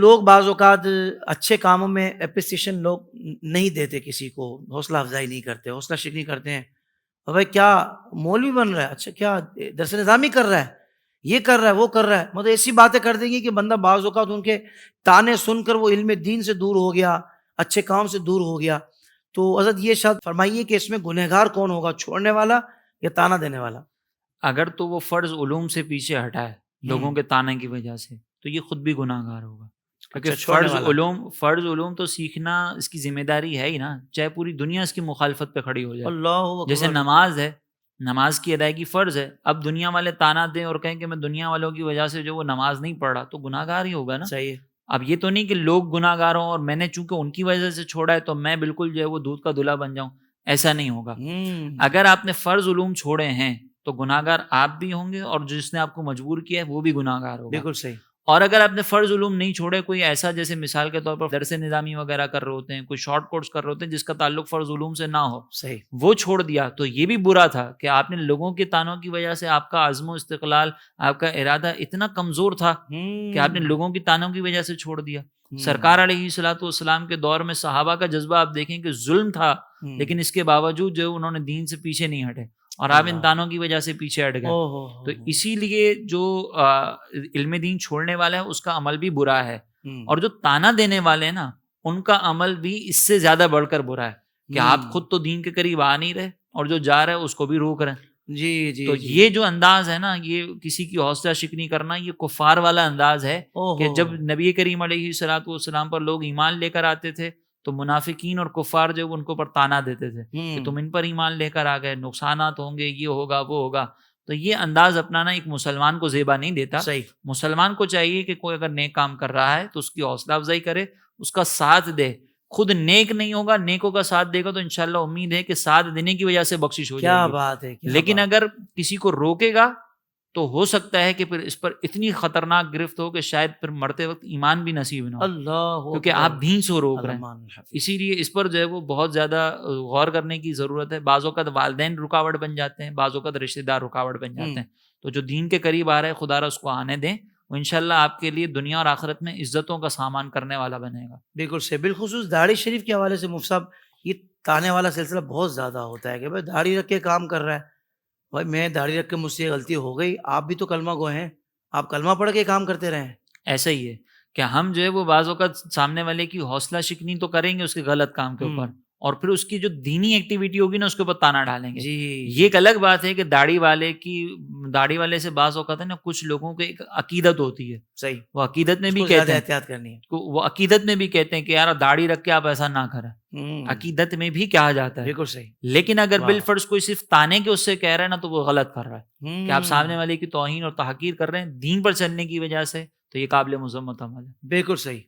لوگ بعض اوقات اچھے کاموں میں اپریسیشن لوگ نہیں دیتے، کسی کو حوصلہ افزائی نہیں کرتے، حوصلہ شکنی کرتے ہیں، اور بھائی کیا مولوی بن رہا ہے، اچھا کیا درس نظامی کر رہا ہے، یہ کر رہا ہے، وہ کر رہا ہے، مطلب ایسی باتیں کر دیں گی کہ بندہ بعض اوقات ان کے تانے سن کر وہ علم دین سے دور ہو گیا، اچھے کام سے دور ہو گیا. تو حضرت یہ شاید فرمائیے کہ اس میں گنہگار کون ہوگا، چھوڑنے والا یا تانا دینے والا؟ اگر تو وہ فرض علوم سے پیچھے ہٹا ہے لوگوں کے تانے کی وجہ سے تو یہ خود بھی گناہ گار ہوگا، کیونکہ اچھا، چھوڑنے والا. فرض علوم تو سیکھنا اس کی ذمہ داری ہے ہی نا، چاہے پوری دنیا اس کی مخالفت پہ کھڑی ہو جائے. اللہ جیسے اکبر. نماز ہے، نماز کی ادائیگی فرض ہے، اب دنیا والے تانا دیں اور کہیں کہ میں دنیا والوں کی وجہ سے جو وہ نماز نہیں پڑھ رہا تو گناہ گار ہی ہوگا نا. صحیح ہے. اب یہ تو نہیں کہ لوگ گناہ گار ہوں اور میں نے چونکہ ان کی وجہ سے چھوڑا ہے تو میں بالکل جو ہے وہ دودھ کا دلہا بن جاؤں، ایسا نہیں ہوگا. اگر آپ نے فرض علوم چھوڑے ہیں تو گناہ گار آپ بھی ہوں گے اور جس نے آپ کو مجبور کیا ہے وہ بھی گناہ گار ہوگا. بالکل صحیح. اور اگر آپ نے فرض علوم نہیں چھوڑے، کوئی ایسا جیسے مثال کے طور پر درس نظامی وغیرہ کر رہے ہوتے ہیں، کوئی شارٹ کورس کر رہے ہوتے ہیں جس کا تعلق فرض علوم سے نہ ہو، صحیح. وہ چھوڑ دیا تو یہ بھی برا تھا کہ آپ نے لوگوں کے تانوں کی وجہ سے آپ کا عزم و استقلال، آپ کا ارادہ اتنا کمزور تھا کہ آپ نے لوگوں کی تانوں کی وجہ سے چھوڑ دیا. سرکار علیہ الصلوۃ والسلام کے دور میں صحابہ کا جذبہ آپ دیکھیں کہ ظلم تھا، لیکن اس کے باوجود جو انہوں نے دین سے پیچھے نہیں ہٹے اور آپ ان تانوں کی وجہ سے پیچھے ہٹ گئے. تو اسی لیے جو علم دین چھوڑنے والا ہے اس کا عمل بھی برا ہے، اور جو تانا دینے والے ہیں نا ان کا عمل بھی اس سے زیادہ بڑھ کر برا ہے کہ آپ خود تو دین کے قریب آ نہیں رہے اور جو جا رہے ہیں اس کو بھی روک رہے ہیں. جی. تو یہ جو انداز ہے نا، یہ کسی کی حوصلہ شکنی کرنا، یہ کفار والا انداز ہے کہ جب نبی کریم علیہ الصلوۃ والسلام پر لوگ ایمان لے کر آتے تھے تو منافقین اور کفار جو ان کو پر تانا دیتے تھے کہ تم ان پر ایمان لے کر آ گئے، نقصانات ہوں گے، یہ ہوگا وہ ہوگا. تو یہ انداز اپنانا ایک مسلمان کو زیبا نہیں دیتا. صحیح. مسلمان کو چاہیے کہ کوئی اگر نیک کام کر رہا ہے تو اس کی حوصلہ افزائی کرے، اس کا ساتھ دے. خود نیک نہیں ہوگا، نیکوں کا ساتھ دے گا تو انشاءاللہ امید ہے کہ ساتھ دینے کی وجہ سے بخشش ہو جائے گی. کیا بات ہے. لیکن اگر کسی کو روکے گا تو ہو سکتا ہے کہ پھر اس پر اتنی خطرناک گرفت ہو کہ شاید پھر مرتے وقت ایمان بھی نصیب نہ ہو، اللہ کیونکہ آپ دین سے روک رہے ہیں. اسی لیے اس پر جو ہے وہ بہت زیادہ غور کرنے کی ضرورت ہے. بعض اوقات والدین رکاوٹ بن جاتے ہیں، بعض اوقات رشتہ دار رکاوٹ بن جاتے ہیں. تو جو دین کے قریب آ رہا ہے خدا را اس کو آنے دیں، وہ انشاءاللہ آپ کے لیے دنیا اور آخرت میں عزتوں کا سامان کرنے والا بنے گا. بالکل سے. بالخصوص داڑھی شریف کے حوالے سے مفتی صاحب یہ تانے والا سلسلہ بہت زیادہ ہوتا ہے کہ بھائی داڑھی رکھ کے کام کر رہا ہے، بھائی میں داڑھی رکھ کے مجھ سے غلطی ہو گئی، آپ بھی تو کلمہ گو ہیں، آپ کلمہ پڑھ کے کام کرتے رہے ہیں. ایسا ہی ہے کہ ہم جو ہے وہ بعض اوقات سامنے والے کی حوصلہ شکنی تو کریں گے اس کے غلط کام کے اوپر، اور پھر اس کی جو دینی ایکٹیویٹی ہوگی نا اس کے اوپر تانا ڈالیں گے. جی. یہ ایک الگ بات ہے کہ داڑھی والے سے بعض اوقات ہے نا کچھ لوگوں کو ایک عقیدت ہوتی ہے. صحیح. وہ عقیدت میں بھی اس کو زیادہ کہتے ہیں، احتیاط کرنی ہے. وہ عقیدت میں بھی کہتے ہیں کہ یار داڑھی رکھ کے آپ ایسا نہ کریں. عقیدت میں بھی کہا جاتا ہے. بالکل صحیح. لیکن اگر بالفرض کوئی صرف تانے کے اس سے کہہ رہا ہے نا تو وہ غلط کر رہا ہے کہ آپ سامنے والے کی توہین اور تحقیر کر رہے ہیں دین پر چلنے کی وجہ سے، تو یہ قابل مذمت عمل ہے. بالکل صحیح.